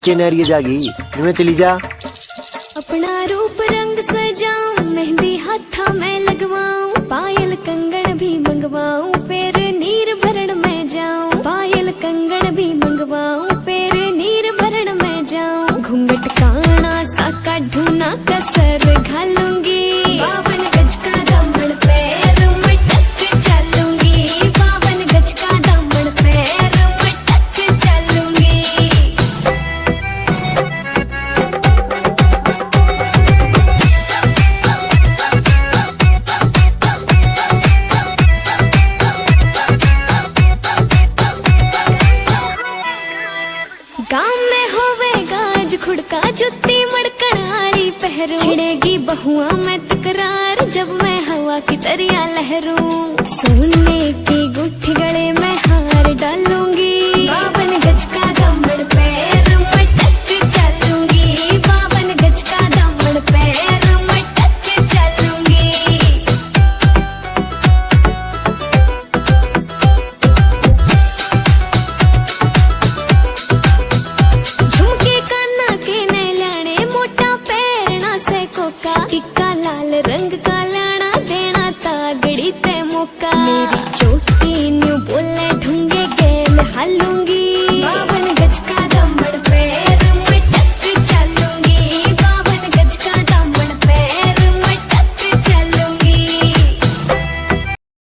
नहरिए जागी में चली जा। अपना रूप रंग सजाऊं, मेहंदी हाथा में लगवाऊं, पायल कंगन भी मंगवाऊं, फिर नीर भरण में जाऊं। पायल कंगन भी मंगवाऊं, फिर नीर भरण में जाऊं। घूंघट काना सा काढूं कसर घालूंगी, 52 गज का दामन पैर में टक चलूंगी। 52 गज का दामन पैर में टक चलूंगी। गाँव में होवेगा आज खुड़का, जुत्ती मड़कण आली पहरू। छिड़ेगी बहुआ में तकरार, जब मैं हवा की तरिया लहरूं। सोने की